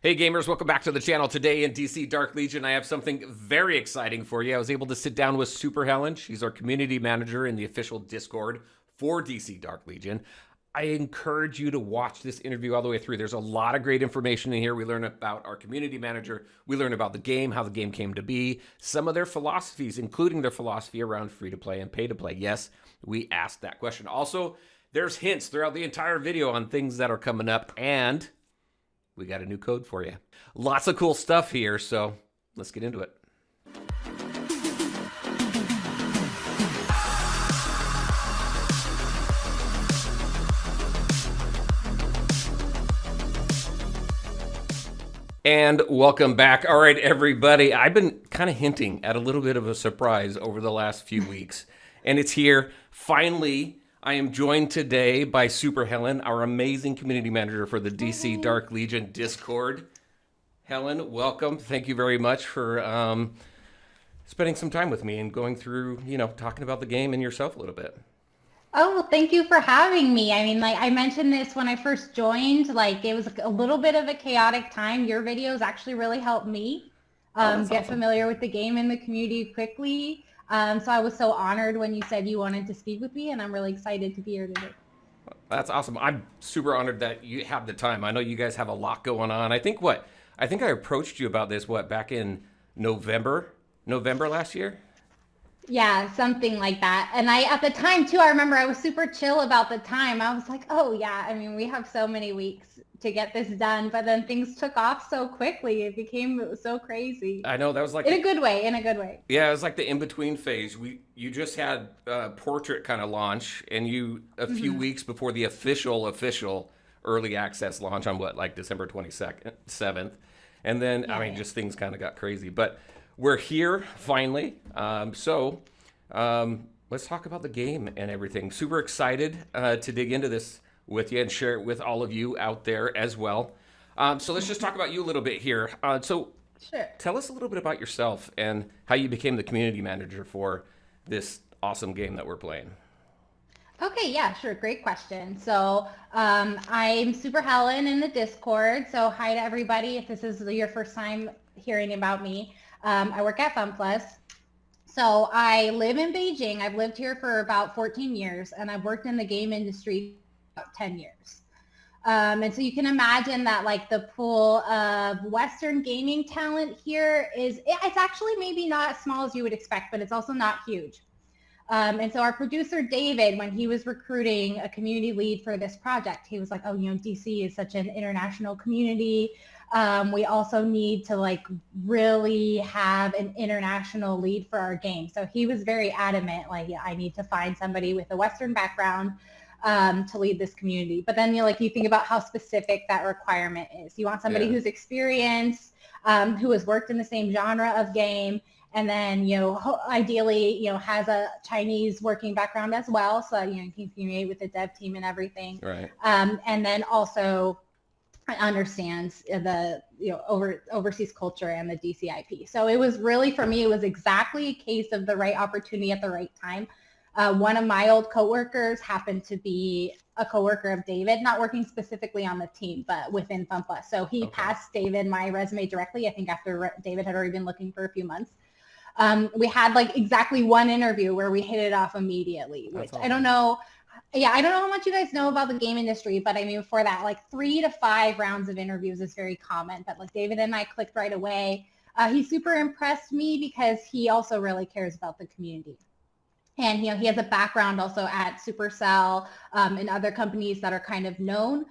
Hey gamers, welcome back to the channel. Today in DC Dark Legion, I have something very exciting for you. I was able to sit down with Super Helen. She's our community manager in the official Discord for DC Dark Legion. I encourage you to watch this interview all the way through. There's a lot of great information in here. We learn about our community manager. We learn about the game, how the game came to be, some of their philosophies, including their philosophy around free to play and pay to play. Yes, we asked that question. Also, there's hints throughout the entire video on things that are coming up, and we got a new code for you. Lots of cool stuff here, so let's get into it. And welcome back. All right, everybody. I've been kind of hinting at a little bit of a surprise over the last few weeks, and it's here. Finally, I am joined today by Super Helen, our amazing community manager for the DC Dark Legion Discord. Helen, welcome. Thank you very much for spending some time with me and going through, talking about the game and yourself a little bit. Oh, well, thank you for having me. I mean, I mentioned this when I first joined, it was a little bit of a chaotic time. Your videos actually really helped me get Awesome. familiar with the game and the community quickly. So I was so honored when you said you wanted to speak with me, and I'm really excited to be here today. That's awesome. I'm super honored that you have the time. I know you guys have a lot going on. I think I approached you about this, back in November last year? Yeah, something like that. And at the time too, I remember I was super chill about the time. I was like, oh yeah, I mean, we have so many weeks to get this done, but then things took off so quickly. It was so crazy. I know that was like In a good way, in a good way. yeah, it was like the in-between phase. You just had Portrait kind of launch, and you a few weeks before the official early access launch on like December 22nd, 7th. And then Yeah, I mean yeah. just things kind of got crazy, but we're here finally. Let's talk about the game and everything. Super excited to dig into this with you and share it with all of you out there as well. So let's just talk about you a little bit here. Sure. Tell us a little bit about yourself and how you became the community manager for this awesome game that we're playing. Okay, yeah, sure. Great question. So I'm Super Helen in the Discord. So hi to everybody. If this is your first time hearing about me, I work at FunPlus. So I live in Beijing. I've lived here for about 14 years, and I've worked in the game industry about 10 years. And so you can imagine that the pool of Western gaming talent here it's actually maybe not as small as you would expect, but it's also not huge. And so our producer, David, when he was recruiting a community lead for this project, he was like, oh, DC is such an international community. We also need to really have an international lead for our game. So he was very adamant, yeah, I need to find somebody with a Western background to lead this community. But then you think about how specific that requirement is. You want somebody Yeah. who's experienced, who has worked in the same genre of game, and then ideally has a Chinese working background as well, so you can communicate with the dev team and everything. Right. And then also understands the overseas culture and the DCIP. So it was really, for me, it was exactly a case of the right opportunity at the right time. One of my old coworkers happened to be a coworker of David, not working specifically on the team, but within FunPlus. So he passed David my resume directly, I think after David had already been looking for a few months. We had exactly one interview where we hit it off immediately, which Awesome. I don't know. Yeah, I don't know how much you guys know about the game industry, but I mean, for that, 3 to 5 rounds of interviews is very common. But David and I clicked right away. He super impressed me because he also really cares about the community. And he has a background also at Supercell and other companies that are kind of known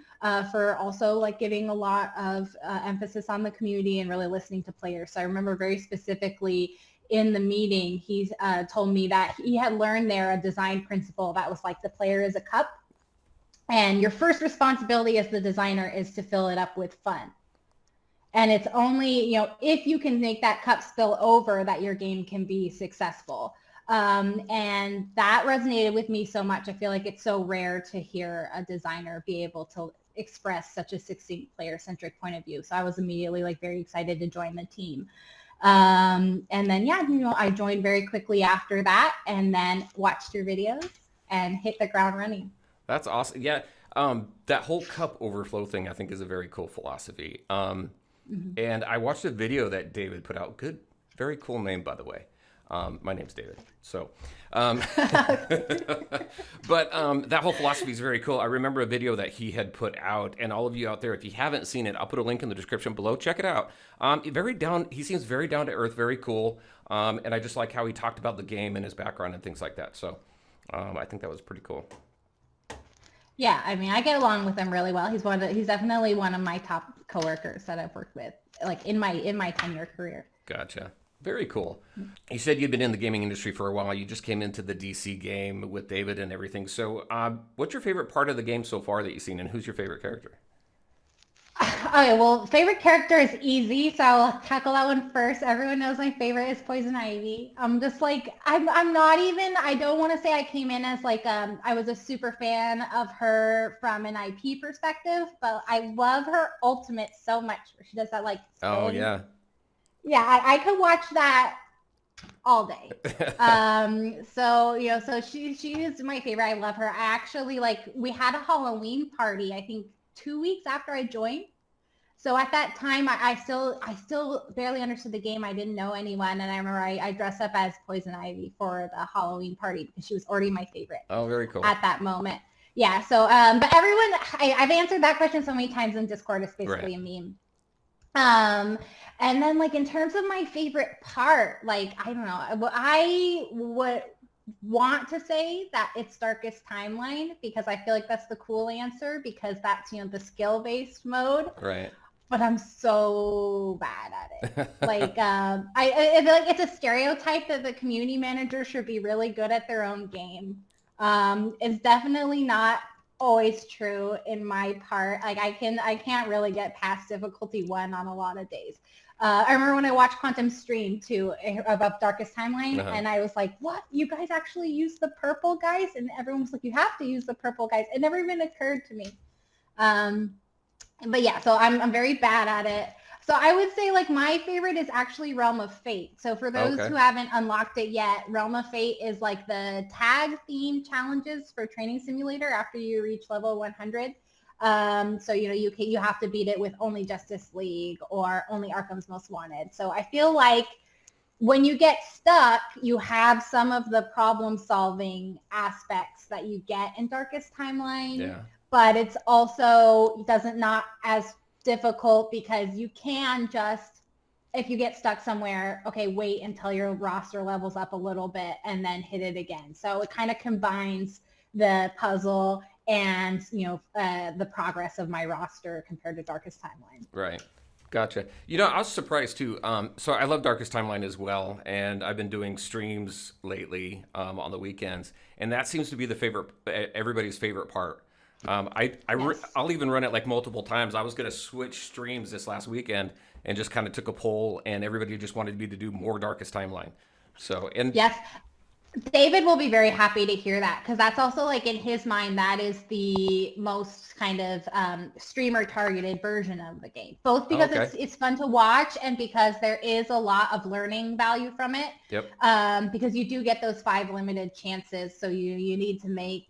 for also giving a lot of emphasis on the community and really listening to players. So I remember very specifically in the meeting, he told me that he had learned there a design principle that was the player is a cup, and your first responsibility as the designer is to fill it up with fun. And it's only if you can make that cup spill over that your game can be successful. And that resonated with me so much. I feel like it's so rare to hear a designer be able to express such a succinct player-centric point of view. So I was immediately very excited to join the team. And then, yeah, I joined very quickly after that, and then watched your videos and hit the ground running. That's awesome. Yeah. That whole cup overflow thing, I think, is a very cool philosophy. Mhm. And I watched a video that David put out. Good, very cool name, by the way. My name's David. So, um, but that whole philosophy is very cool. I remember a video that he had put out, and all of you out there, if you haven't seen it, I'll put a link in the description below. Check it out. Very down. He seems very down to earth, very cool, and I just like how he talked about the game and his background and things like that. So, I think that was pretty cool. Yeah, I mean, I get along with him really well. He's definitely one of my top coworkers that I've worked with, like in my 10-year career. Gotcha. Very cool. You said you've been in the gaming industry for a while. You just came into the DC game with David and everything. So, what's your favorite part of the game so far that you've seen, and who's your favorite character? Okay, well, favorite character is easy, so I'll tackle that one first. Everyone knows my favorite is Poison Ivy. I'm just like, I'm not even, I don't want to say I came in as like, I was a super fan of her from an IP perspective, but I love her ultimate so much, where she does that like spin. Oh, yeah. Yeah, I could watch that all day. So, so she is my favorite. I love her. I actually, like, we had a Halloween party, I think 2 weeks after I joined. So at that time, I still barely understood the game. I didn't know anyone. And I remember I dressed up as Poison Ivy for the Halloween party because she was already my favorite. Oh, very cool. At that moment. Yeah. So, but everyone, I've answered that question so many times in Discord. It's basically a meme. And then like in terms of my favorite part, like, I don't know, I would want to say that it's Darkest Timeline because I feel like that's the cool answer because that's, the skill-based mode. Right. But I'm so bad at it. Like, I feel like it's a stereotype that the community manager should be really good at their own game. It's definitely not always true in my part. Like I can't really get past difficulty 1 on a lot of days. I remember when I watched Quantum stream too about Darkest Timeline, and I was like, "What? You guys actually use the purple guys?" And everyone was like, "You have to use the purple guys." It never even occurred to me. But yeah, so I'm very bad at it. So I would say like my favorite is actually Realm of Fate. So for those who haven't unlocked it yet, Realm of Fate is like the tag theme challenges for Training Simulator after you reach level 100. So you have to beat it with only Justice League or only Arkham's Most Wanted. So I feel like when you get stuck, you have some of the problem solving aspects that you get in Darkest Timeline. Yeah. But it's also not as difficult because you can just, if you get stuck somewhere, okay, wait until your roster levels up a little bit and then hit it again. So it kind of combines the puzzle and the progress of my roster compared to Darkest Timeline. Right. Gotcha. I was surprised too. So I love Darkest Timeline as well, and I've been doing streams lately on the weekends, and that seems to be everybody's favorite part. I'll even run it like multiple times. I was going to switch streams this last weekend and just kind of took a poll, and everybody just wanted me to do more Darkest Timeline. So, and yes, David will be very happy to hear that because that's also like in his mind, that is the most kind of streamer targeted version of the game, both because it's fun to watch and because there is a lot of learning value from it. Yep. Because you do get those 5 limited chances. So you need to make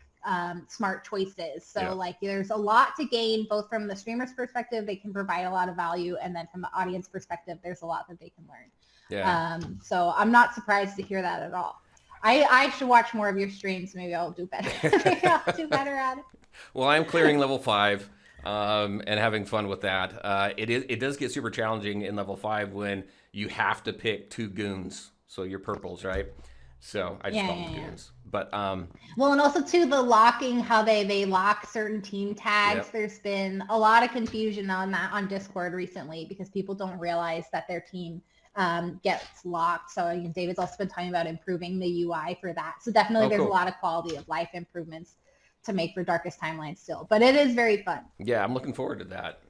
smart choices. So like there's a lot to gain both from the streamer's perspective. They can provide a lot of value. And then from the audience perspective, there's a lot that they can learn. Yeah. So I'm not surprised to hear that at all. I should watch more of your streams. Maybe I'll do better. Maybe I'll do better at it. Well, I'm clearing level 5 and having fun with that. It does get super challenging in level 5 when you have to pick 2 goons. So you're purples, right? So I just call them goons. But well, and also too the locking, how they lock certain team tags. Yep. There's been a lot of confusion on that on Discord recently because people don't realize that their team gets locked. So David's also been talking about improving the UI for that. So definitely there's a lot of quality of life improvements to make for Darkest Timeline still. But it is very fun. Yeah, I'm looking forward to that.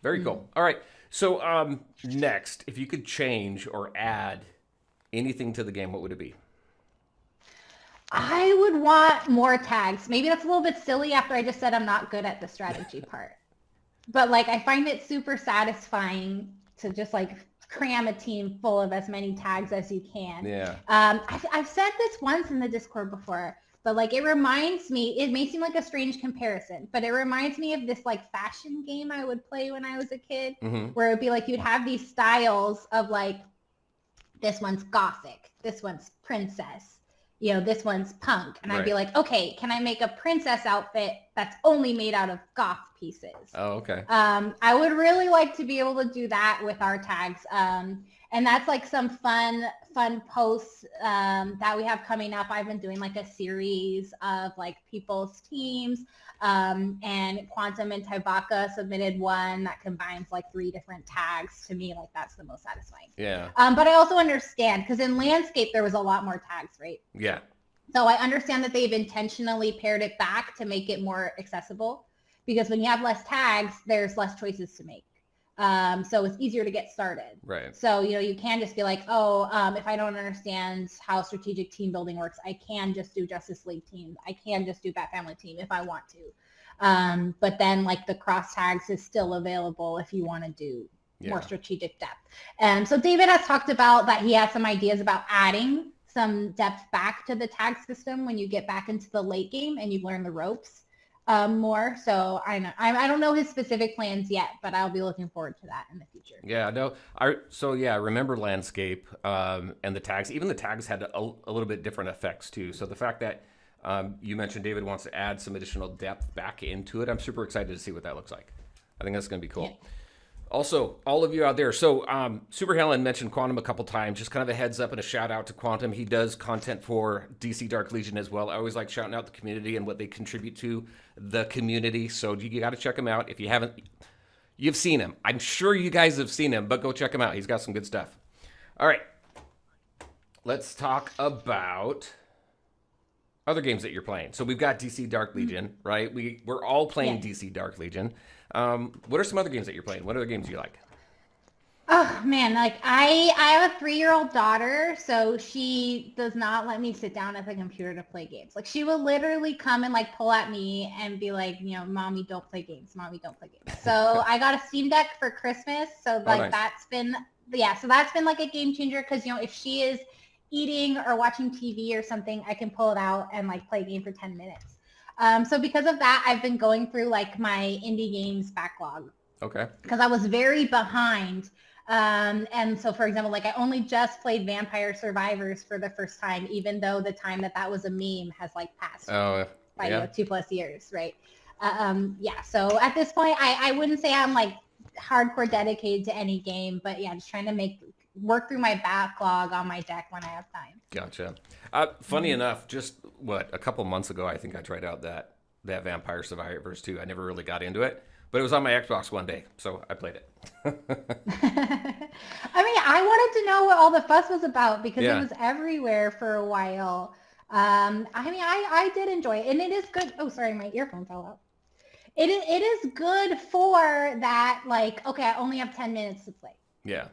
Very cool. All right. So next, if you could change or add anything to the game, what would it be? I would want more tags. Maybe that's a little bit silly after I just said I'm not good at the strategy part. But like I find it super satisfying to just like cram a team full of as many tags as you can. Yeah. I've said this once in the Discord before, but like it reminds me, it may seem like a strange comparison, but it reminds me of this like fashion game I would play when I was a kid, where it would be like you'd have these styles of like, this one's gothic, this one's princess, this one's punk. And I'd be like, okay, can I make a princess outfit that's only made out of goth pieces? Oh, okay. I would really like to be able to do that with our tags. And that's like some fun posts that we have coming up. I've been doing like a series of like people's teams. And Quantum and Taibaka submitted one that combines like 3 different tags. To me, like that's the most satisfying. Yeah. But I also understand, because in landscape there was a lot more tags, right? Yeah. So I understand that they've intentionally pared it back to make it more accessible, because when you have less tags, there's less choices to make. So it's easier to get started. Right. So, you can just be like, if I don't understand how strategic team building works, I can just do Justice League team. I can just do Bat Family team if I want to. But then like the cross tags is still available if you want to do more strategic depth. And so David has talked about that he has some ideas about adding some depth back to the tag system when you get back into the late game and you've learned the ropes more. So I don't know his specific plans yet, but I'll be looking forward to that in the future. Yeah, no. I remember landscape and the tags. Even the tags had a little bit different effects too. So the fact that you mentioned David wants to add some additional depth back into it, I'm super excited to see what that looks like. I think that's going to be cool. Yeah. Also, all of you out there, so Super Helen mentioned Quantum a couple times. Just kind of a heads up and a shout out to Quantum. He does content for DC Dark Legion as well. I always like shouting out the community and what they contribute to the community. So you got to check him out. If you haven't, you've seen him. I'm sure you guys have seen him, but go check him out. He's got some good stuff. All right. Let's talk about other games that you're playing. So we've got DC Dark Legion, right? We're all playing DC Dark Legion. What are some other games that you're playing? What other games do you like? Oh man, like I have a 3-year-old daughter, so she does not let me sit down at the computer to play games. Like she will literally come and like pull at me and be like, Mommy, don't play games. Mommy, don't play games. So I got a Steam Deck for Christmas. So like nice. that's been like a game changer, because if she is eating or watching TV or something, I can pull it out and like play a game for 10 minutes. So because of that, I've been going through like my indie games backlog. Okay. Because I was very behind. And so, for example, like I only just played Vampire Survivors for the first time, even though the time that was a meme has like passed by 2+ years, right? So at this point, I wouldn't say I'm like hardcore dedicated to any game, but just trying to work through my backlog on my deck when I have time. Gotcha. Funny enough, just a couple months ago, I think I tried out that Vampire Survivors 2. I never really got into it, but it was on my Xbox one day, so I played it. I mean, I wanted to know what all the fuss was about, because it was everywhere for a while. I mean, I did enjoy it, and it is good. Oh, sorry, my earphone fell out. It is good for that, like, okay, I only have 10 minutes to play. Yeah.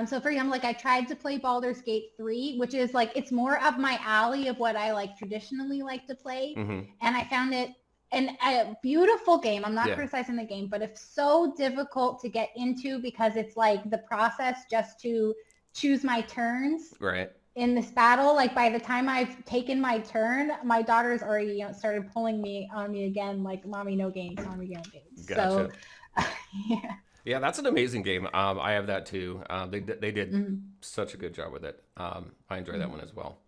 So for example, like I tried to play Baldur's Gate 3, which is like, it's more up my alley of what I like traditionally like to play. Mm-hmm. And I found it a beautiful game. I'm not criticizing the game, but it's so difficult to get into, because it's like the process just to choose my turns. Right. In this battle, like by the time I've taken my turn, my daughter's already started pulling on me again, like, Mommy, no games, Mommy, no games. Gotcha. So, yeah. Yeah, that's an amazing game. I have that too. They did such a good job with it. I enjoy that one as well.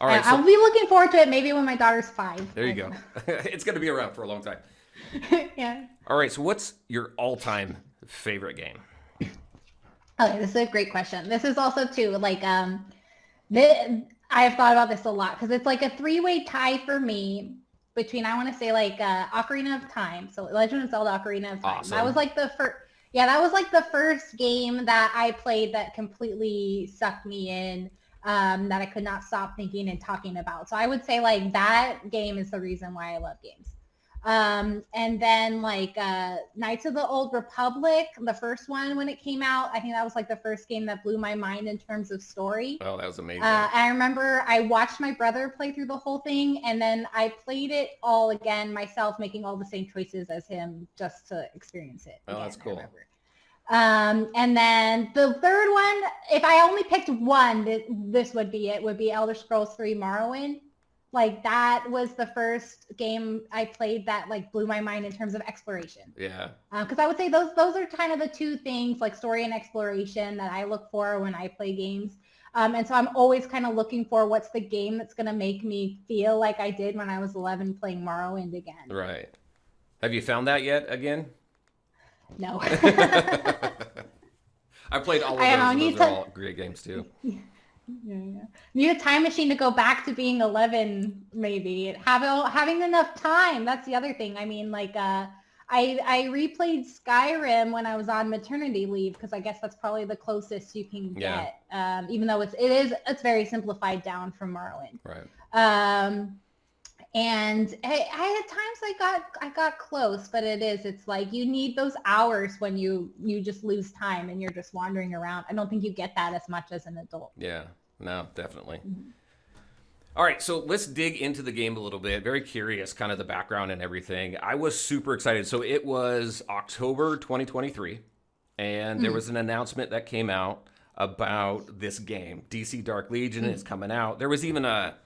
All right, I'll be looking forward to it maybe when my daughter's 5. There you go. It's going to be around for a long time. Yeah. All right, so what's your all-time favorite game? Okay, this is a great question. This is also too like I have thought about this a lot, because it's like a 3-way tie for me between, I want to say, like Ocarina of Time. So Legend of Zelda Ocarina of Time. Awesome. That was like the first. Yeah, that was like the first game that I played that completely sucked me in, that I could not stop thinking and talking about. So I would say like that game is the reason why I love games. And then like Knights of the Old Republic, the first one when it came out, I think that was like the first game that blew my mind in terms of story. Oh, that was amazing. I remember I watched my brother play through the whole thing, and then I played it all again myself, making all the same choices as him just to experience it. Oh, that's cool. And then the third one, if I only picked one, this would be Elder Scrolls 3 Morrowind. Like that was the first game I played that like blew my mind in terms of exploration. Yeah. Because I would say those are kind of the two things, like story and exploration, that I look for when I play games. And so I'm always kind of looking for what's the game that's going to make me feel like I did when I was 11 playing Morrowind again. Right. Have you found that yet again? No. I played all of those, I and need those are all great games too. Yeah. Need a time machine to go back to being 11, maybe. Having enough time. That's the other thing. I mean, like, I replayed Skyrim when I was on maternity leave because I guess that's probably the closest you can get. Even though it's very simplified down from Morrowind. Right. And I had times I got close, but it's like you need those hours when you just lose time and you're just wandering around. I don't think you get that as much as an adult. Yeah, no, definitely. Mm-hmm. All right, so let's dig into the game a little bit. Very curious, kind of the background and everything. I was super excited. So it was October 2023, and there was an announcement that came out about this game. DC Dark Legion is coming out. There was even a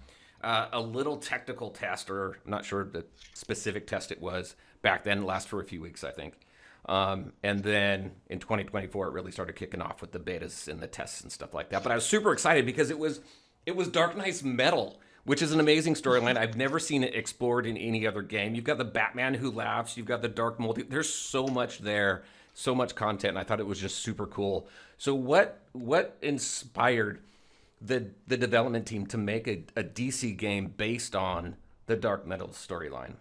little technical test, or I'm not sure the specific test it was back then. It lasted for a few weeks, I think. And then in 2024, it really started kicking off with the betas and the tests and stuff like that. But I was super excited because it was Dark Knight's Metal, which is an amazing storyline. I've never seen it explored in any other game. You've got the Batman who laughs. You've got the Dark Multi. There's so much there, so much content, and I thought it was just super cool. So what inspired the development team to make a DC game based on the Dark Metal storyline?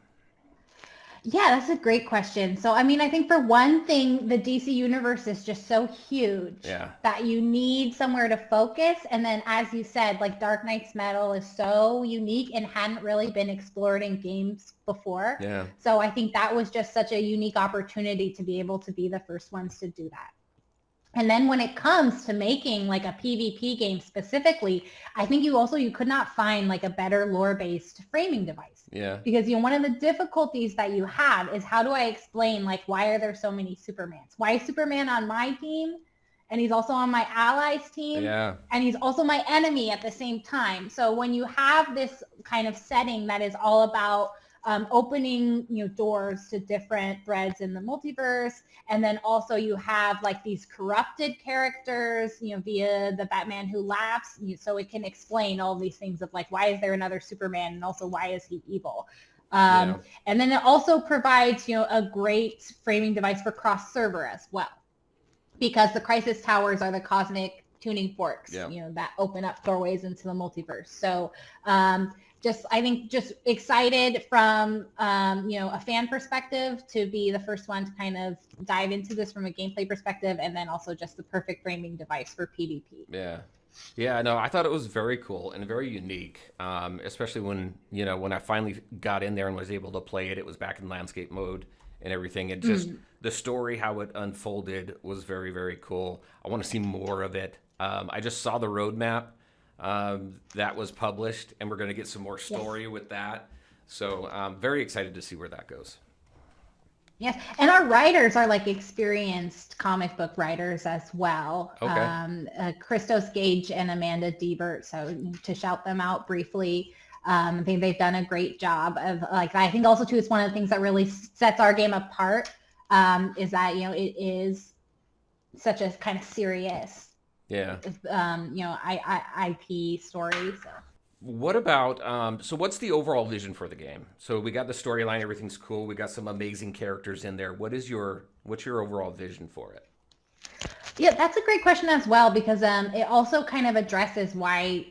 Yeah, that's a great question. So, I mean, I think for one thing, the DC universe is just so huge that you need somewhere to focus. And then, as you said, like Dark Knight's Metal is so unique and hadn't really been explored in games before. Yeah. So I think that was just such a unique opportunity to be able to be the first ones to do that. And then when it comes to making like a PvP game specifically, I think you could not find like a better lore-based framing device. Yeah. Because one of the difficulties that you have is how do I explain like why are there so many Supermans? Why is Superman on my team? And he's also on my allies team. Yeah. And he's also my enemy at the same time. So when you have this kind of setting that is all about opening doors to different threads in the multiverse, and then also you have like these corrupted characters via the Batman who laughs, so it can explain all these things of like why is there another Superman and also why is he evil. And then it also provides a great framing device for cross server as well, because the crisis towers are the cosmic tuning forks that open up doorways into the multiverse. So I think just excited from, a fan perspective to be the first one to kind of dive into this from a gameplay perspective, and then also just the perfect framing device for PvP. Yeah. Yeah, no, I thought it was very cool and very unique, especially when I finally got in there and was able to play it. It was back in landscape mode and everything. And just the story, how it unfolded was very, very cool. I want to see more of it. I just saw the roadmap that was published, and we're going to get some more story with that. So I'm very excited to see where that goes. Yes, and our writers are like experienced comic book writers as well. Okay. Christos Gage and Amanda Diebert. So to shout them out briefly, I think they've done a great job of like, I think also too, it's one of the things that really sets our game apart, is that, it is such a kind of serious, IP story. So. What about, so what's the overall vision for the game? So we got the storyline, everything's cool. We got some amazing characters in there. What's your overall vision for it? Yeah, that's a great question as well, because it also kind of addresses why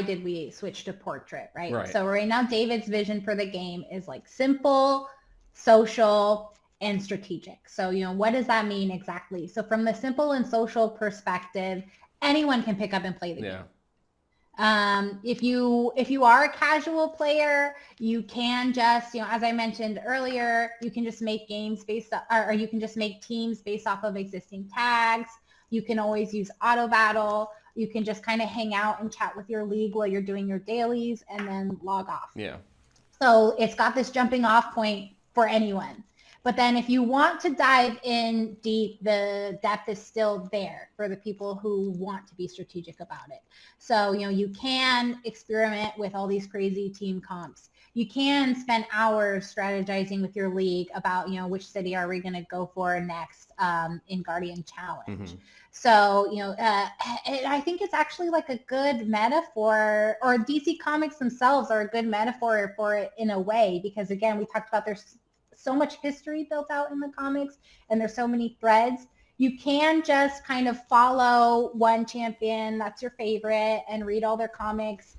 did we switch to portrait, right? So right now, David's vision for the game is like simple, social, and strategic. So, what does that mean exactly? So from the simple and social perspective, anyone can pick up and play the game. If you are a casual player, you can just, as I mentioned earlier, you can just make games or you can just make teams based off of existing tags. You can always use auto battle. You can just kind of hang out and chat with your league while you're doing your dailies and then log off. Yeah. So it's got this jumping off point for anyone. But then if you want to dive in deep, the depth is still there for the people who want to be strategic about it. So, you can experiment with all these crazy team comps. You can spend hours strategizing with your league about, which city are we going to go for next in Guardian Challenge. Mm-hmm. So, I think it's actually like a good metaphor, or DC Comics themselves are a good metaphor for it in a way, because again, we talked about there's so much history built out in the comics and there's so many threads. You can just kind of follow one champion that's your favorite and read all their comics.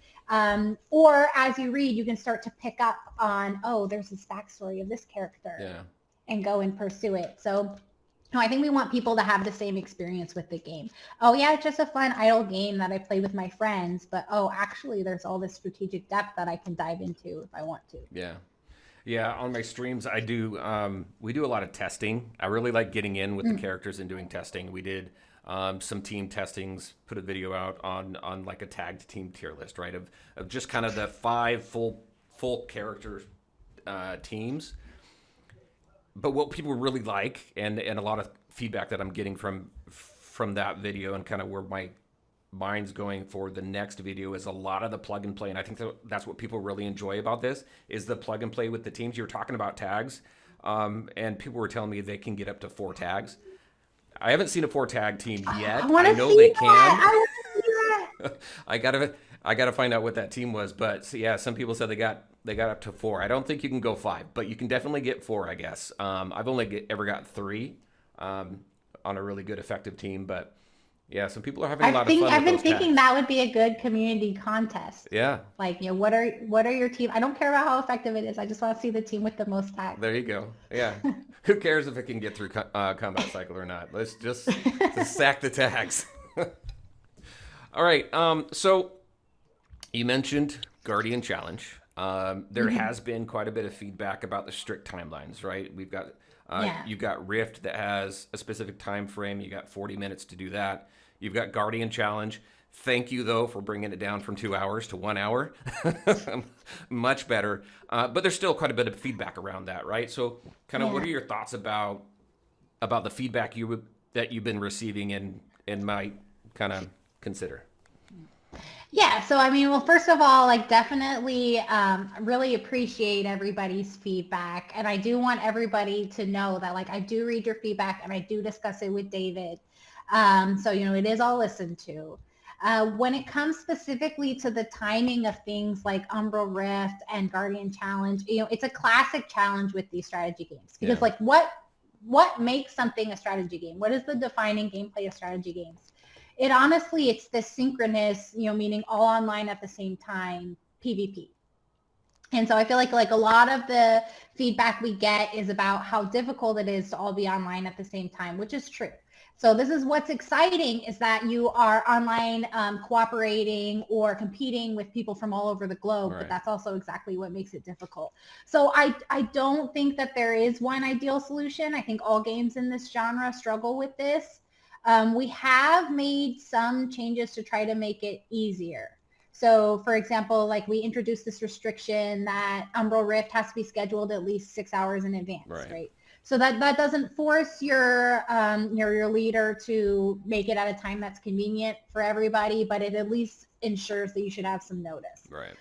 Or as you read, you can start to pick up on, oh, there's this backstory of this character, and go and pursue it. So I think we want people to have the same experience with the game. Oh yeah, it's just a fun idle game that I play with my friends, but actually there's all this strategic depth that I can dive into if I want to. Yeah, on my streams, I do. We do a lot of testing. I really like getting in with the characters and doing testing. We did some team testings. Put a video out on like a tagged team tier list, right? Of just kind of the 5 full character teams. But what people really like, and a lot of feedback that I'm getting from that video, and kind of where my mind's going for the next video, is a lot of the plug and play. And I think that's what people really enjoy about this, is the plug and play with the teams. You were talking about tags, and people were telling me they can get up to 4 tags. I haven't seen a 4 tag team yet. I know they can. I want to see that. I gotta find out what that team was, but some people said they got up to 4. I don't think you can go 5, but you can definitely get 4, I guess. I've only ever got 3 on a really good effective team, but yeah, some people are having a lot of fun with I've been those thinking tags. that would be a good community contest. Yeah, Like, what are your team? I don't care about how effective it is. I just want to see the team with the most tags. there you go. Yeah, who cares if it can get through combat cycle or not? Let's just sack the tags. All right. So you mentioned Guardian Challenge. There has been quite a bit of feedback about the strict timelines, right? We've got you've got Rift that has a specific time frame. You got 40 minutes to do that. You've got Guardian Challenge. Thank you, though, for bringing it down from 2 hours to 1 hour. Much better. But there's still quite a bit of feedback around that, right? So kind of what are your thoughts about the feedback that you've been receiving and might kind of consider? Yeah, so I mean, well, first of all, like definitely really appreciate everybody's feedback. And I do want everybody to know that like I do read your feedback and I do discuss it with David. So, it is all listened to. When it comes specifically to the timing of things like Umbral Rift and Guardian Challenge, it's a classic challenge with these strategy games. Because like what makes something a strategy game? What is the defining gameplay of strategy games? It's the synchronous, meaning all online at the same time, PvP. And so I feel like a lot of the feedback we get is about how difficult it is to all be online at the same time, which is true. So this is what's exciting, is that you are online cooperating or competing with people from all over the globe, Right. but that's also exactly what makes it difficult. So I don't think that there is one ideal solution. I think all games in this genre struggle with this. We have made some changes to try to make it easier. So for example, like we introduced this restriction that Umbral Rift has to be scheduled at least 6 hours in advance, right? So that doesn't force your leader to make it at a time that's convenient for everybody, but it at least ensures that you should have some notice. Right.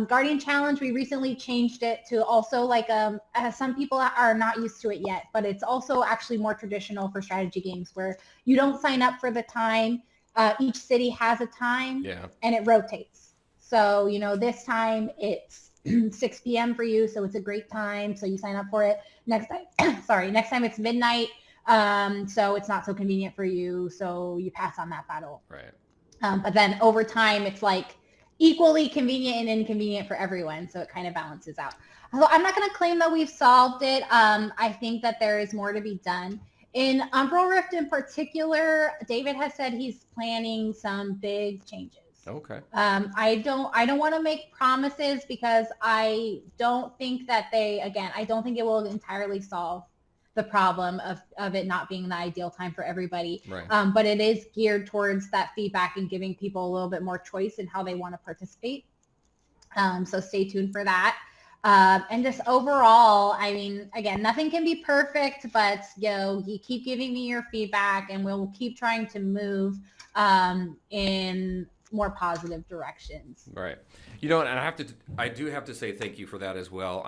Guardian Challenge, we recently changed it to also like some people are not used to it yet, but it's also actually more traditional for strategy games where you don't sign up for the time. Each city has a time and it rotates. So, this time it's 6 p.m. for you, so it's a great time. So you sign up for it. Next time it's midnight. So it's not so convenient for you. So you pass on that battle. Right. But then over time, it's like equally convenient and inconvenient for everyone. So it kind of balances out. So I'm not going to claim that we've solved it. I think that there is more to be done. In Umbral Rift in particular, David has said he's planning some big changes. Okay. I don't want to make promises because I don't think that I don't think it will entirely solve the problem of it not being the ideal time for everybody. Right. But it is geared towards that feedback and giving people a little bit more choice in how they want to participate. So stay tuned for that. And just overall, I mean, again, nothing can be perfect, but you keep giving me your feedback, and we'll keep trying to move in more positive directions. Right. And I do have to say thank you for that as well.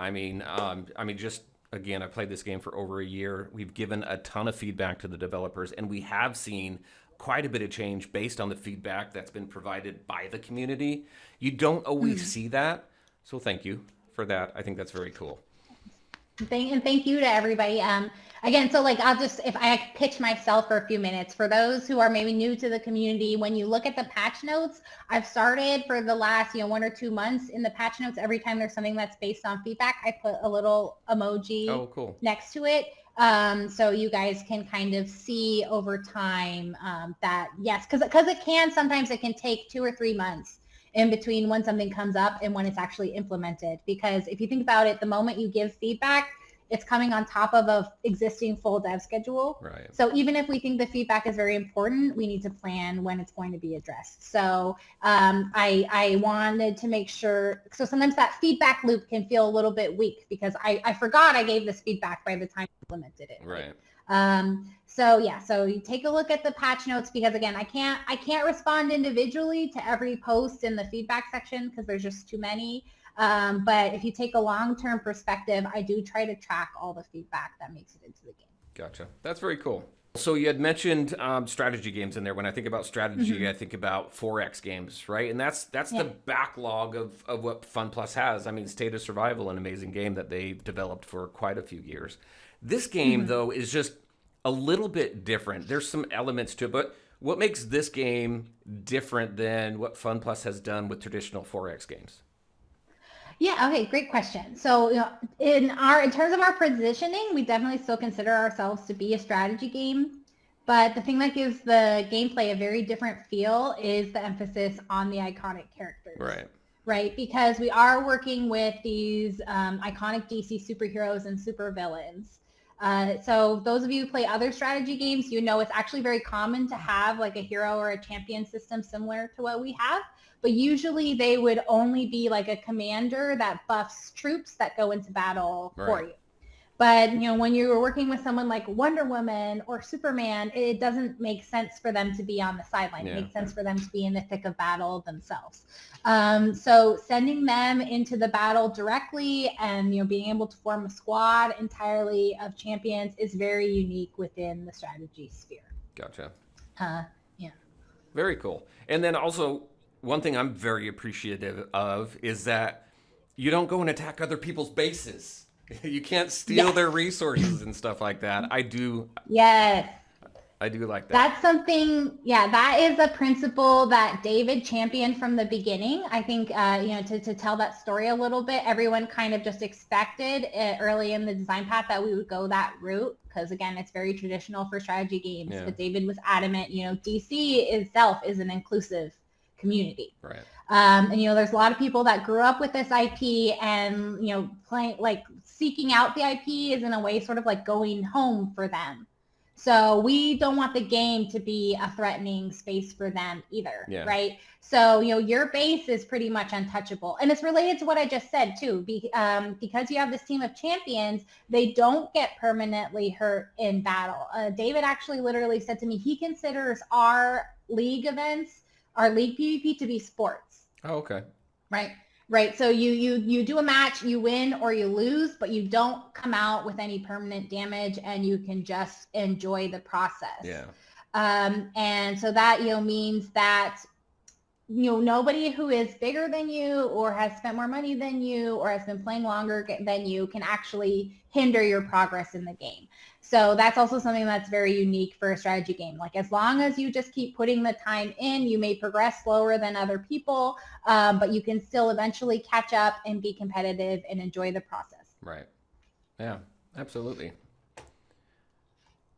Just again, I played this game for over a year. We've given a ton of feedback to the developers, and we have seen quite a bit of change based on the feedback that's been provided by the community. You don't always see that, so thank you for that. I think that's very cool. Thank you to everybody. Again, so like if I pitch myself for a few minutes, for those who are maybe new to the community, when you look at the patch notes, I've started for the last 1 or 2 months in the patch notes. Every time there's something that's based on feedback, I put a little emoji cool. next to it. So you guys can kind of see over time that yes, because sometimes it can take 2 or 3 months in between when something comes up and when it's actually implemented. Because if you think about it, the moment you give feedback, it's coming on top of an existing full dev schedule. Right. So even if we think the feedback is very important, we need to plan when it's going to be addressed. So I wanted to make sure, so sometimes that feedback loop can feel a little bit weak because I forgot I gave this feedback by the time I implemented it. Right. So you take a look at the patch notes, because again, I can't respond individually to every post in the feedback section because there's just too many. But if you take a long-term perspective, I do try to track all the feedback that makes it into the game. Gotcha. That's very cool. So you had mentioned strategy games in there. When I think about strategy, I think about 4X games, right? And that's the backlog of what Fun Plus has. I mean, State of Survival, an amazing game that they've developed for quite a few years. This game, though, is just a little bit different. There's some elements to it, but what makes this game different than what Fun Plus has done with traditional 4X games? Yeah, okay, great question. So, in terms of our positioning, we definitely still consider ourselves to be a strategy game. But the thing that gives the gameplay a very different feel is the emphasis on the iconic characters. Right. Right, because we are working with these iconic DC superheroes and supervillains. So those of you who play other strategy games, it's actually very common to have like a hero or a champion system similar to what we have. But usually they would only be like a commander that buffs troops that go into battle for you. But, when you're working with someone like Wonder Woman or Superman, it doesn't make sense for them to be on the sideline. It makes sense for them to be in the thick of battle themselves. So sending them into the battle directly and, being able to form a squad entirely of champions is very unique within the strategy sphere. Gotcha. Yeah. Very cool. And then also, one thing I'm very appreciative of is that you don't go and attack other people's bases. You can't steal their resources and stuff like that. I do. Yes. I do like that. That's something, that is a principle that David championed from the beginning. I think, to tell that story a little bit, everyone kind of just expected early in the design path that we would go that route. Because again, it's very traditional for strategy games. Yeah. But David was adamant, DC itself is an inclusive community. Right. And there's a lot of people that grew up with this IP and playing, like, seeking out the IP is in a way sort of like going home for them. So we don't want the game to be a threatening space for them either, right? So your base is pretty much untouchable, and it's related to what I just said too. Because you have this team of champions, they don't get permanently hurt in battle. David actually literally said to me he considers our league events, our league PvP, to be sports. Oh, okay. Right. So you do a match, you win or you lose, but you don't come out with any permanent damage, and you can just enjoy the process. Yeah. And so that means that nobody who is bigger than you or has spent more money than you or has been playing longer than you can actually hinder your progress in the game. So that's also something that's very unique for a strategy game. Like, as long as you just keep putting the time in, you may progress slower than other people, but you can still eventually catch up and be competitive and enjoy the process. Right. Yeah, absolutely.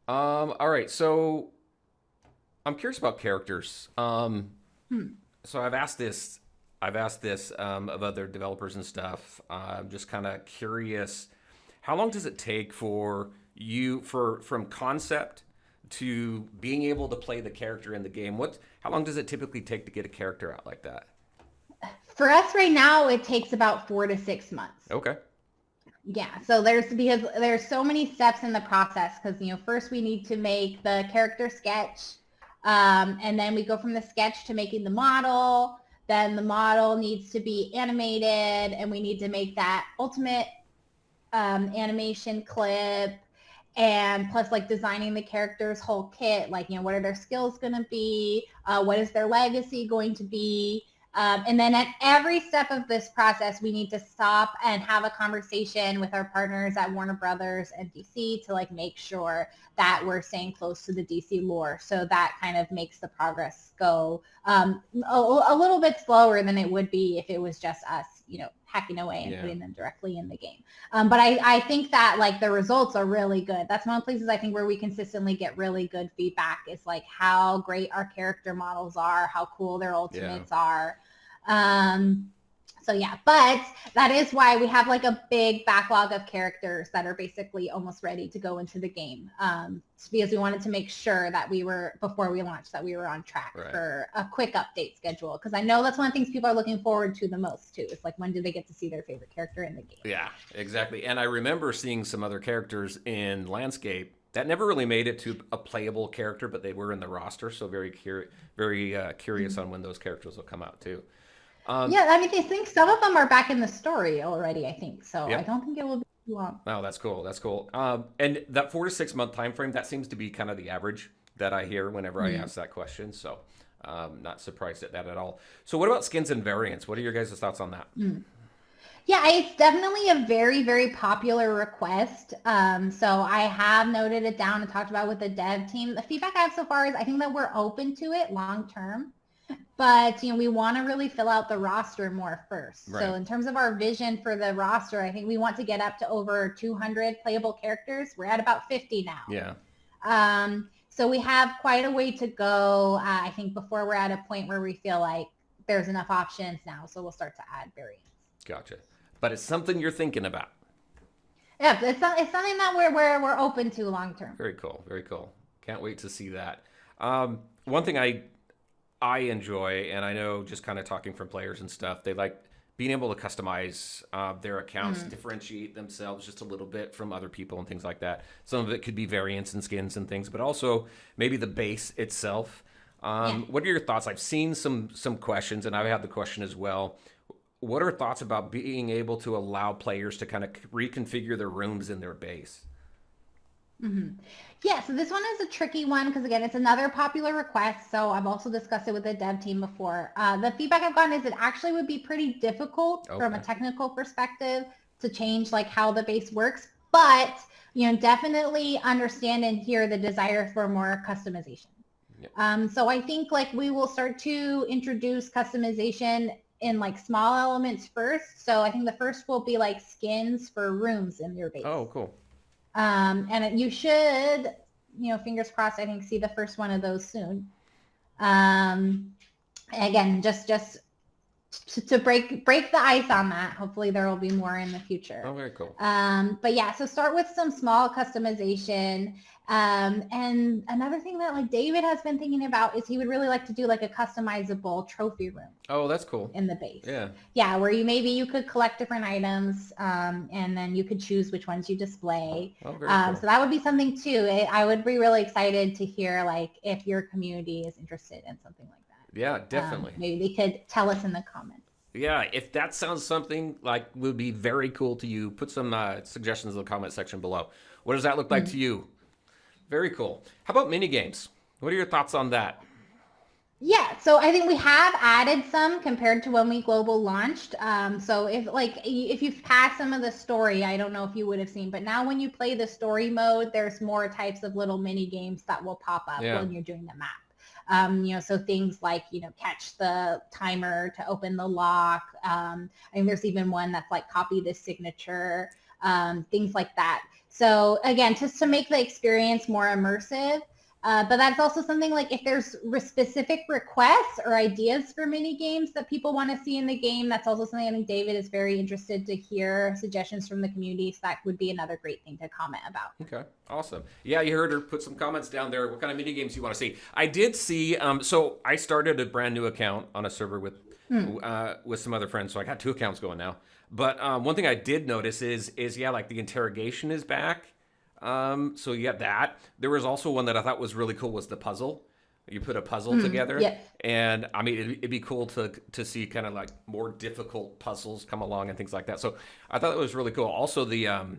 All right. So I'm curious about characters. So I've asked this of other developers and stuff. I'm just kind of curious, how long does it take for you from concept to being able to play the character in the game? How long does it typically take to get a character out like that? For us right now, it takes about 4 to 6 months. Okay. Yeah, so because there's so many steps in the process because first we need to make the character sketch, and then we go from the sketch to making the model. Then the model needs to be animated, and we need to make that ultimate animation clip, and plus like designing the character's whole kit, like what are their skills going to be, what is their legacy going to be, and then at every step of this process we need to stop and have a conversation with our partners at Warner Brothers and DC to like make sure that we're staying close to the DC lore. So that kind of makes the progress go a little bit slower than it would be if it was just us hacking away and putting them directly in the game. But I think that like the results are really good. That's one of the places I think where we consistently get really good feedback is like how great our character models are, how cool their ultimates are. So yeah, but that is why we have like a big backlog of characters that are basically almost ready to go into the game. Because we wanted to make sure that before we launched, that we were on track for a quick update schedule. Because I know that's one of the things people are looking forward to the most too. It's like, when do they get to see their favorite character in the game? Yeah, exactly. And I remember seeing some other characters in Landscape that never really made it to a playable character, but they were in the roster. So very curious on when those characters will come out too. Yeah, I mean, I think some of them are back in the story already, I think. So I don't think it will be too long. Oh, that's cool. That's cool. And that 4 to 6 month time frame, that seems to be kind of the average that I hear whenever I ask that question. So not surprised at that at all. So what about skins and variants? What are your guys' thoughts on that? Yeah, it's definitely a very, very popular request. So I have noted it down and talked about it with the dev team. The feedback I have so far is I think that we're open to it long term. But, we want to really fill out the roster more first. Right. So in terms of our vision for the roster, I think we want to get up to over 200 playable characters. We're at about 50 now. Yeah. So we have quite a way to go, I think, before we're at a point where we feel like there's enough options now. So we'll start to add variants. Gotcha. But it's something you're thinking about. Yeah, it's something that we're open to long term. Very cool. Very cool. Can't wait to see that. One thing I enjoy, and I know just kind of talking from players and stuff, they like being able to customize their accounts, differentiate themselves just a little bit from other people and things like that. Some of it could be variants and skins and things, but also maybe the base itself. What are your thoughts? I've seen some questions, and I've had the question as well. What are thoughts about being able to allow players to kind of reconfigure their rooms in their base? Yeah, so this one is a tricky one because, again, it's another popular request. So I've also discussed it with the dev team before. The feedback I've gotten is it actually would be pretty difficult from a technical perspective to change like how the base works. But, definitely understand and hear the desire for more customization. So I think like we will start to introduce customization in like small elements first. So I think the first will be like skins for rooms in your base. Oh, cool. And you should, fingers crossed, I think, see the first one of those soon. Again, just to break the ice on that. Hopefully there will be more in the future. Oh, very cool. But yeah, so start with some small customization. And another thing that like David has been thinking about is he would really like to do like a customizable trophy room. Oh, that's cool. In the base. Yeah. Yeah, where you could collect different items, and then you could choose which ones you display. Oh, very cool. So that would be something too. I would be really excited to hear like if your community is interested in something like that. Yeah, definitely. Maybe they could tell us in the comments. Yeah, if that sounds something like would be very cool to you, put some suggestions in the comment section below. What does that look like to you? Very cool. How about mini games? What are your thoughts on that? Yeah, so I think we have added some compared to when we global launched. So if you've passed some of the story, I don't know if you would have seen, but now when you play the story mode, there's more types of little mini games that will pop up when you're doing the map. So things like, catch the timer to open the lock. I think there's even one that's like copy the signature, things like that. So again, just to make the experience more immersive. But that's also something like if there's specific requests or ideas for mini games that people want to see in the game, that's also something I think David is very interested to hear suggestions from the community. So that would be another great thing to comment about. Okay, awesome. Yeah, you heard her put some comments down there. What kind of mini games you want to see? I did see, so I started a brand new account on a server with with some other friends. So I got 2 accounts going now. But one thing I did notice is yeah, like the interrogation is back. So you got that. There was also one that I thought was really cool was the puzzle. You put a puzzle together, Yes. and I mean it'd be cool to see kind of like more difficult puzzles come along and things like that. So I thought it was really cool. Also the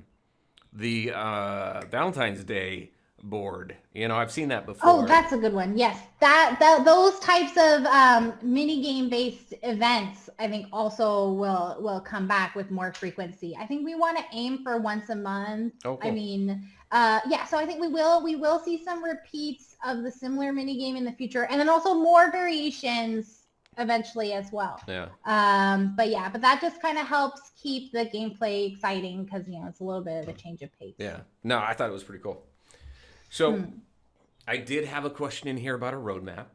Valentine's Day board. You know, I've seen that before. Oh, that's a good one. Yes, that those types of mini game based events, I think, also will come back with more frequency. I think we want to aim for once a month. Oh, cool. I mean, yeah. So I think we will see some repeats of the similar mini game in the future, and then also more variations eventually as well. Yeah. But that just kind of helps keep the gameplay exciting because it's a little bit of a change of pace. Yeah. No, I thought it was pretty cool. So I did have a question in here about a roadmap,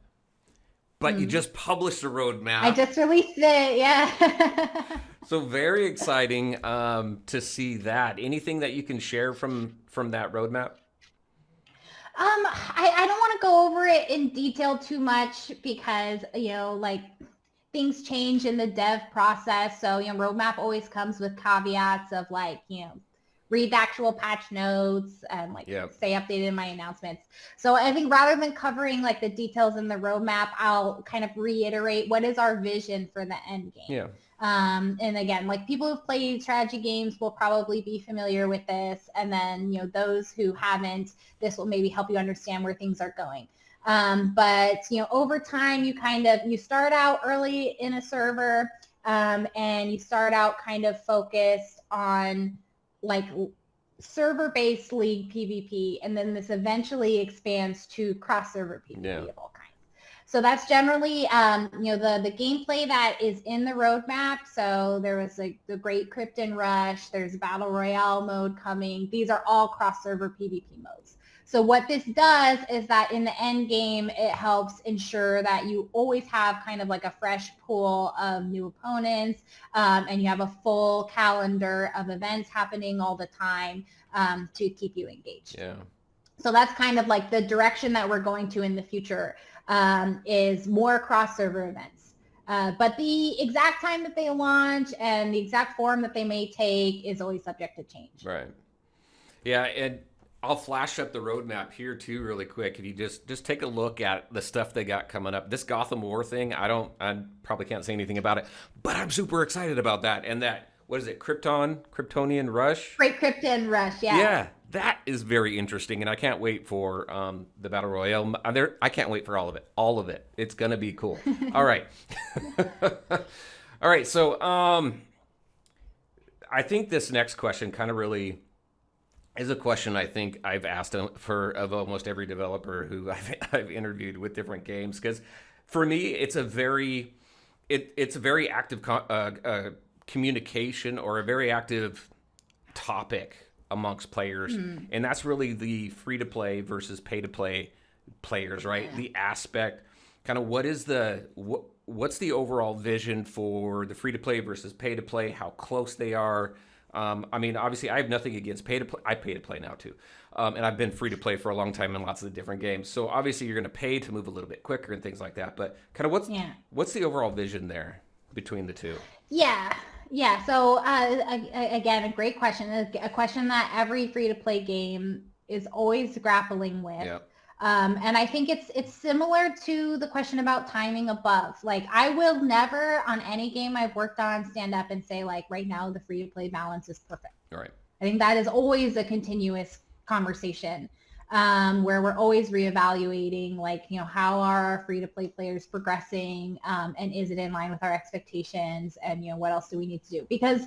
but you just published a roadmap. I just released it, yeah. So very exciting to see that. Anything that you can share from that roadmap? I don't want to go over it in detail too much because, like things change in the dev process. So, roadmap always comes with caveats of like, read the actual patch notes and stay updated in my announcements. So I think rather than covering like the details in the roadmap, I'll kind of reiterate what is our vision for the end game. Yeah. And again, like people who've played strategy games will probably be familiar with this. And then, those who haven't, this will maybe help you understand where things are going. But over time, you start out early in a server and you start out kind of focused on like server-based league PvP, and then this eventually expands to cross-server PvP of all kinds. So that's generally, the gameplay that is in the roadmap. So there was the Great Krypton Rush, there's Battle Royale mode coming. These are all cross-server PvP modes. So what this does is that in the end game, it helps ensure that you always have kind of like a fresh pool of new opponents, and you have a full calendar of events happening all the time to keep you engaged. Yeah. So that's kind of like the direction that we're going to in the future, is more cross-server events. But the exact time that they launch and the exact form that they may take is always subject to change. Right. Yeah, and I'll flash up the roadmap here too really quick. If you just take a look at the stuff they got coming up. This Gotham War thing, I probably can't say anything about it, but I'm super excited about that. And that, what is it, Kryptonian Rush? Great Krypton Rush, yeah. Yeah, that is very interesting, and I can't wait for the Battle Royale. I can't wait for all of it. It's going to be cool. All right. All right, so I think this next question kind of really is a question I think I've asked of almost every developer who I've interviewed with different games, because for me it's a very active communication, or a very active topic amongst players, and that's really the free to play versus pay to play players, right? Yeah. The aspect, kind of what's the overall vision for the free to play versus pay to play, how close they are. I mean, obviously, I have nothing against pay to play. I pay to play now too, and I've been free to play for a long time in lots of the different games. So obviously, you're going to pay to move a little bit quicker and things like that. But kind of what's the overall vision there between the two? Yeah. So again, a great question. A question that every free to play game is always grappling with. Yeah. And I think it's similar to the question about timing of bugs. Like, I will never on any game I've worked on stand up and say like, right now the free to play balance is perfect. All right. I think that is always a continuous conversation, where we're always reevaluating, like, how are our free to play players progressing, and is it in line with our expectations, and what else do we need to do? Because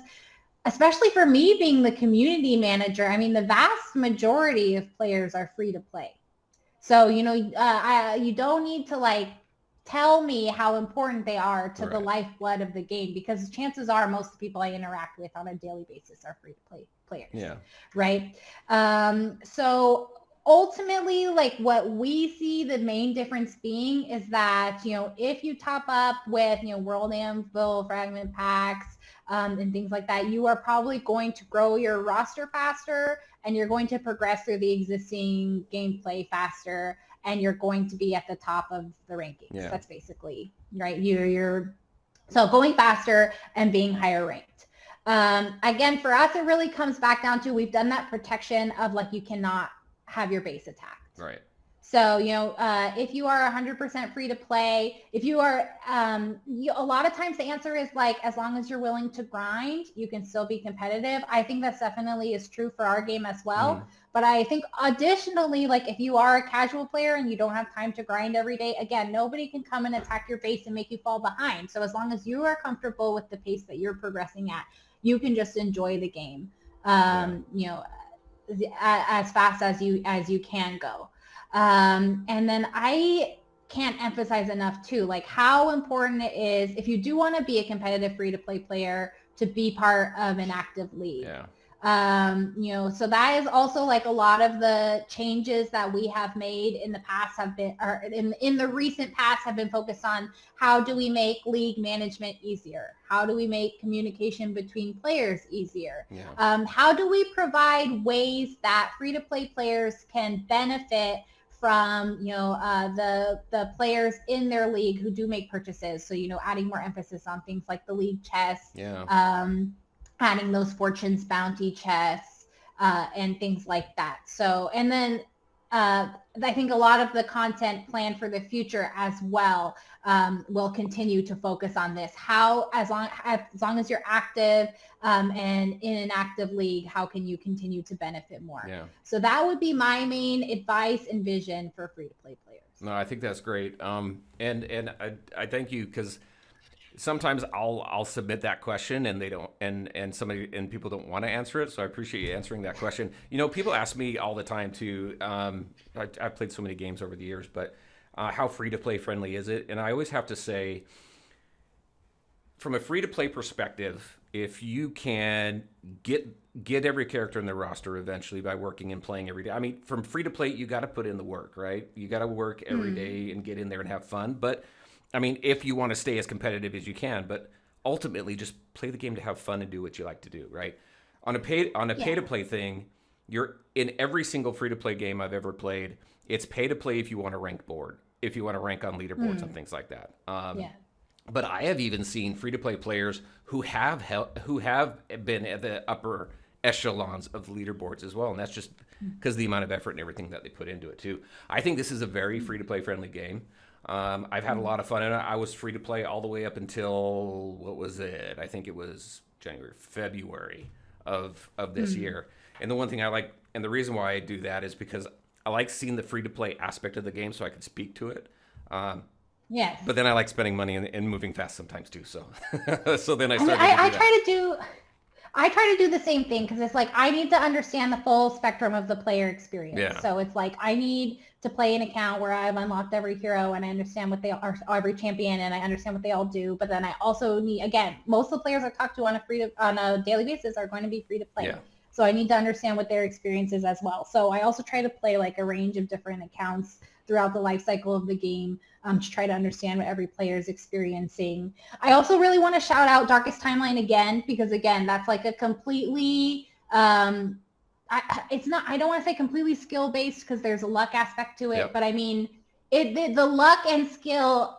especially for me being the community manager, I mean, the vast majority of players are free to play. So, you don't need to like tell me how important they are to the lifeblood of the game, because chances are most of the people I interact with on a daily basis are free to play players. Yeah. Right. So ultimately, like, what we see the main difference being is that, if you top up with, world anvil, fragment packs, and things like that, you are probably going to grow your roster faster, and you're going to progress through the existing gameplay faster, and you're going to be at the top of the rankings. Yeah. That's basically right. You're So going faster and being higher ranked. Again, for us, it really comes back down to we've done that protection of like you cannot have your base attacked. Right. So, if you are 100% free to play, if you are, a lot of times the answer is like, as long as you're willing to grind, you can still be competitive. I think that's definitely is true for our game as well. But I think additionally, like if you are a casual player and you don't have time to grind every day, again, nobody can come and attack your base and make you fall behind. So as long as you are comfortable with the pace that you're progressing at, you can just enjoy the game, as fast as you can go. And then I can't emphasize enough too, like how important it is if you do want to be a competitive free-to-play player to be part of an active league. Yeah. So that is also like a lot of the changes that we have made in the past have been, or in the recent past have been focused on how do we make league management easier? How do we make communication between players easier? Yeah. How do we provide ways that free-to-play players can benefit from the players in their league who do make purchases? So adding more emphasis on things like the league chest, adding those fortunes bounty chests, and things like that. So, and then I think a lot of the content planned for the future as well will continue to focus on this. How, as long as you're active and in an active league, how can you continue to benefit more? Yeah. So that would be my main advice and vision for free-to-play players. No, I think that's great. And I thank you, because sometimes I'll submit that question and they don't, and people don't want to answer it. So I appreciate you answering that question. People ask me all the time too. I've played so many games over the years, but how free to play friendly is it? And I always have to say, from a free to play perspective, if you can get every character in the roster eventually by working and playing every day. I mean, from free to play, you got to put in the work, right? You got to work every day and get in there and have fun. But I mean, if you want to stay as competitive as you can, but ultimately just play the game to have fun and do what you like to do, right? On a pay to play thing, you're in every single free to play game I've ever played. It's pay to play if you want to rank board, if you want to rank on leaderboards and things like that. But I have even seen free to play players who have been at the upper echelons of leaderboards as well, and that's just because of the amount of effort and everything that they put into it too. I think this is a very free to play friendly game. I've had a lot of fun in it. I was free to play all the way up until, what was it? I think it was February of this year. And the one thing I like, and the reason why I do that is because I like seeing the free to play aspect of the game so I can speak to it. Yes. But then I like spending money and moving fast sometimes too. So, so then I try to do the same thing, because it's like I need to understand the full spectrum of the player experience. Yeah. So it's like I need to play an account where I've unlocked every hero and I understand what they are, every champion, and I understand what they all do. But then I also need, again, most of the players I talk to on a daily basis are going to be free to play. Yeah. So I need to understand what their experience is as well. So I also try to play like a range of different accounts throughout the life cycle of the game, to try to understand what every player is experiencing. I also really want to shout out Darkest Timeline again, because again, that's like a completely, I don't want to say completely skill based, because there's a luck aspect to it, but I mean, the luck and skill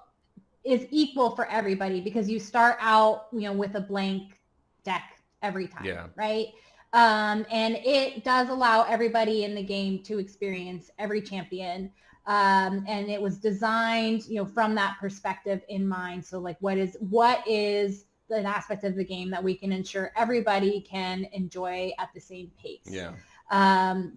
is equal for everybody, because you start out, with a blank deck every time, right? And it does allow everybody in the game to experience every champion. And it was designed, from that perspective in mind. So like, what is an aspect of the game that we can ensure everybody can enjoy at the same pace? Yeah.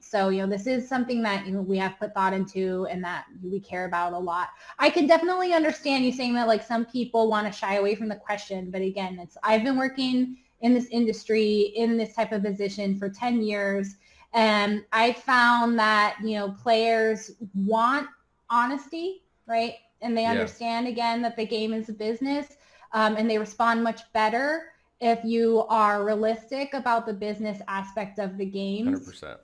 So, this is something that we have put thought into and that we care about a lot. I can definitely understand you saying that like some people want to shy away from the question, but again, I've been working in this industry in this type of position for 10 years. And I found that, players want honesty, right? And they understand, again, that the game is a business, and they respond much better if you are realistic about the business aspect of the games. 100%.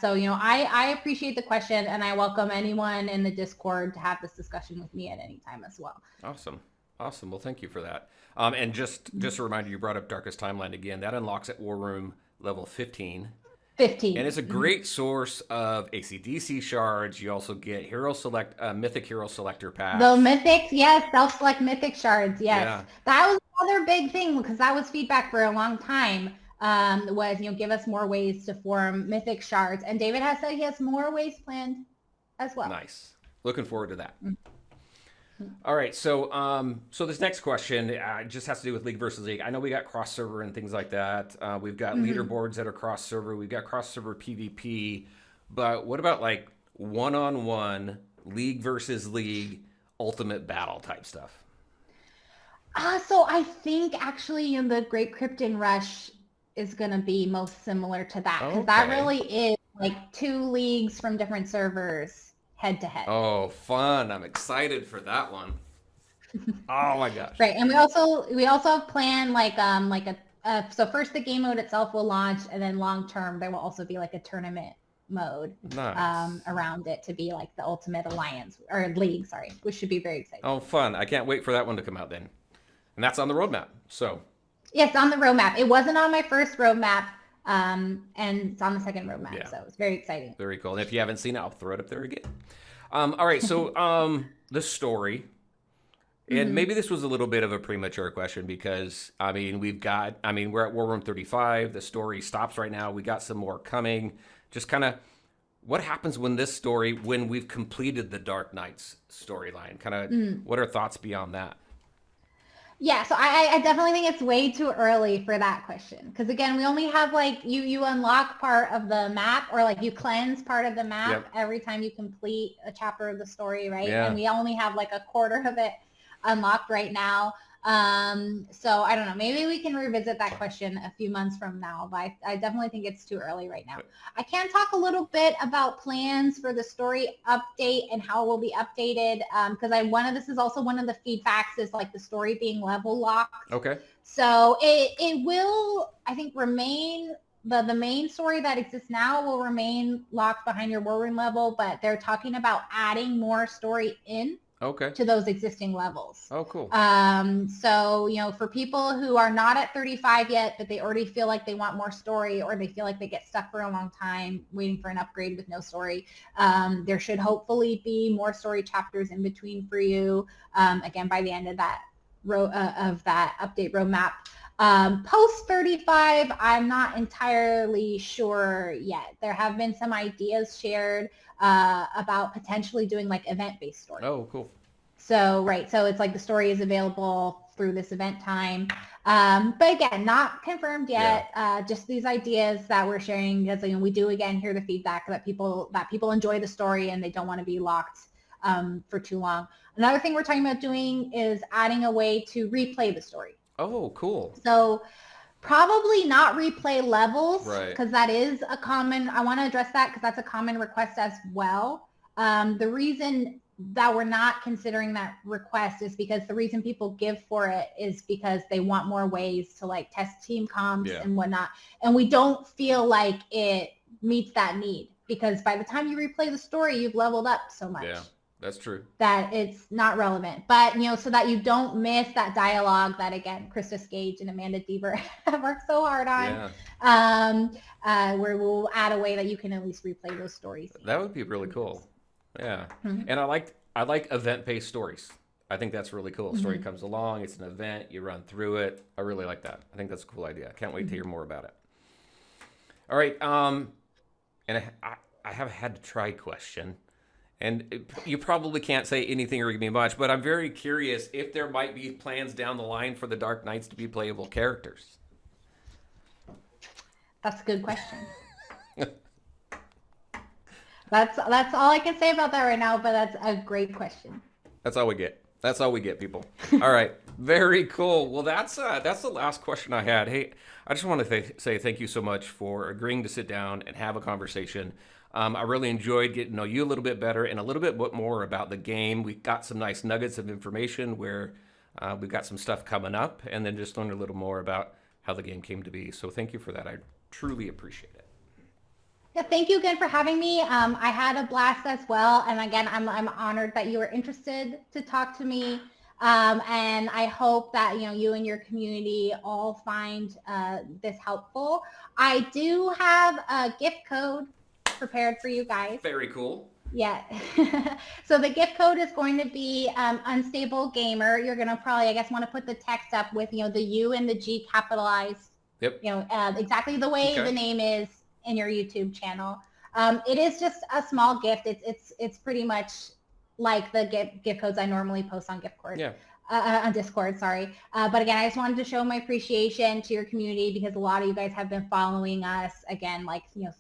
So, I appreciate the question, and I welcome anyone in the Discord to have this discussion with me at any time as well. Awesome. Well, thank you for that. And just a reminder, you brought up Darkest Timeline again. That unlocks at War Room level 15. 15. And it's a great source of AC/DC shards. You also get mythic hero selector The packs. mythics, yes, self-select mythic shards, yes. Yeah, That was another big thing because that was feedback for a long time. Was give us more ways to form mythic shards, and David has said he has more ways planned as well. nice. Looking forward to that. Mm-hmm. All right, so this next question just has to do with League versus League. I know we got cross server and things like that. We've got leaderboards that are cross server. We've got cross server PvP. But what about like one-on-one League versus League ultimate battle type stuff? So I think actually the Great Krypton Rush is going to be most similar to that because that Okay. really is like two leagues from different servers head to head. Oh, fun! I'm excited for that one. Oh my gosh. Right, and we also have planned like a so first the game mode itself will launch, and then long term there will also be like a tournament mode Nice. around it to be like the ultimate alliance or league, sorry, which should be very exciting. Oh, fun! I can't wait for that one to come out then, and that's on the roadmap. So Yes, on the roadmap. It wasn't on my first roadmap, and it's on the second roadmap, yeah, so it's very exciting. very cool. And if you haven't seen it, I'll throw it up there again. All right, so the story, and maybe this was a little bit of a premature question because we're at War Room 35. The story stops right now. We got some more coming. Just kind of what happens when we've completed the Dark Knights storyline? Kind of what are thoughts beyond that? Yeah, so I definitely think it's way too early for that question because again, we only have like you unlock part of the map or like you cleanse part of the map Yep. every time you complete a chapter of the story, right? Yeah. And we only have like a quarter of it unlocked right now. So I don't know. Maybe we can revisit that question a few months from now, but I definitely think it's too early right now. I can talk a little bit about plans for the story update and how it will be updated because this is also one of the feedbacks is like the story being level locked. Okay. So it will, I think, remain the main story that exists now will remain locked behind your war room level, but they're talking about adding more story in Okay. to those existing levels. Oh, cool. So, for people who are not at 35 yet, but they already feel like they want more story or they feel like they get stuck for a long time waiting for an upgrade with no story, there should hopefully be more story chapters in between for you, again, by the end of that update roadmap. Post 35, I'm not entirely sure yet. There have been some ideas shared about potentially doing like event-based story. Oh, cool. So it's like the story is available through this event time. But again, not confirmed yet. Just these ideas that we're sharing because we do again hear the feedback that people enjoy the story and they don't want to be locked for too long. Another thing we're talking about doing is adding a way to replay the story. Oh, cool. So probably not replay levels Right. because that is I want to address that because that's a common request as well. The reason that we're not considering that request is because the reason people give for it is because they want more ways to like test team comps and whatnot. And we don't feel like it meets that need because by the time you replay the story, you've leveled up so much. Yeah, that's true. That it's not relevant. But, so that you don't miss that dialogue that, again, Krista Skage and Amanda Deaver have worked so hard on, where we'll add a way that you can at least replay those stories. That would be really cool. Yeah. Mm-hmm. And I like event-based stories. I think that's really cool. A story comes along, it's an event, you run through it. I really like that. I think that's a cool idea. I can't wait to hear more about it. All right. And I have a had to try question. And you probably can't say anything or give me much, but I'm very curious if there might be plans down the line for the Dark Knights to be playable characters. That's a good question. That's all I can say about that right now, but that's a great question. That's all we get. That's all we get, people. All right. Very cool. Well, that's the last question I had. Hey, I just want to say thank you so much for agreeing to sit down and have a conversation. I really enjoyed getting to know you a little bit better and a little bit more about the game. We got some nice nuggets of information where we've got some stuff coming up and then just learned a little more about how the game came to be. So thank you for that. I truly appreciate it. Yeah, thank you again for having me. I had a blast as well. And again, I'm honored that you were interested to talk to me. And I hope that, you and your community all find this helpful. I do have a gift code prepared for you guys. Very cool. Yeah. So the gift code is going to be unstable gamer. You're going to probably, I guess, want to put the text up with, the U and the G capitalized, Yep. exactly the way the name is in your YouTube channel. It is just a small gift. It's pretty much like the gift codes I normally post on Giftcord. Yeah. On Discord, sorry. But again, I just wanted to show my appreciation to your community because a lot of you guys have been following us again,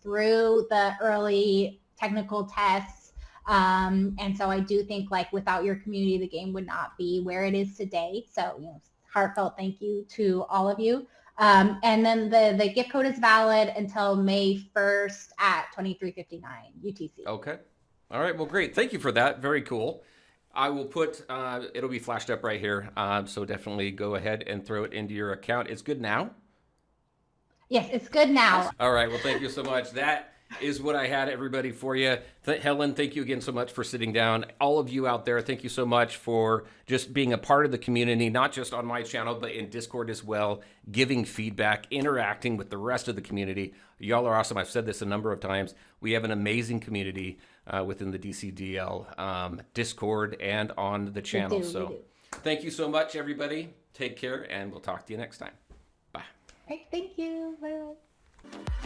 through the early technical tests. And so I do think without your community, the game would not be where it is today. So, heartfelt thank you to all of you. And then the gift code is valid until May 1st at 23:59 UTC. Okay. All right. Well, great. Thank you for that. Very cool. I will put, it'll be flashed up right here. So definitely go ahead and throw it into your account. It's good now? Yes, it's good now. All right. Well, thank you so much. That is what I had, everybody, for you. Helen, thank you again so much for sitting down. All of you out there, thank you so much for just being a part of the community, not just on my channel, but in Discord as well, giving feedback, interacting with the rest of the community. Y'all are awesome. I've said this a number of times. We have an amazing community within the DCDL Discord and on the channel. So thank you so much, everybody. Take care, and we'll talk to you next time. Bye. All right, thank you. Bye.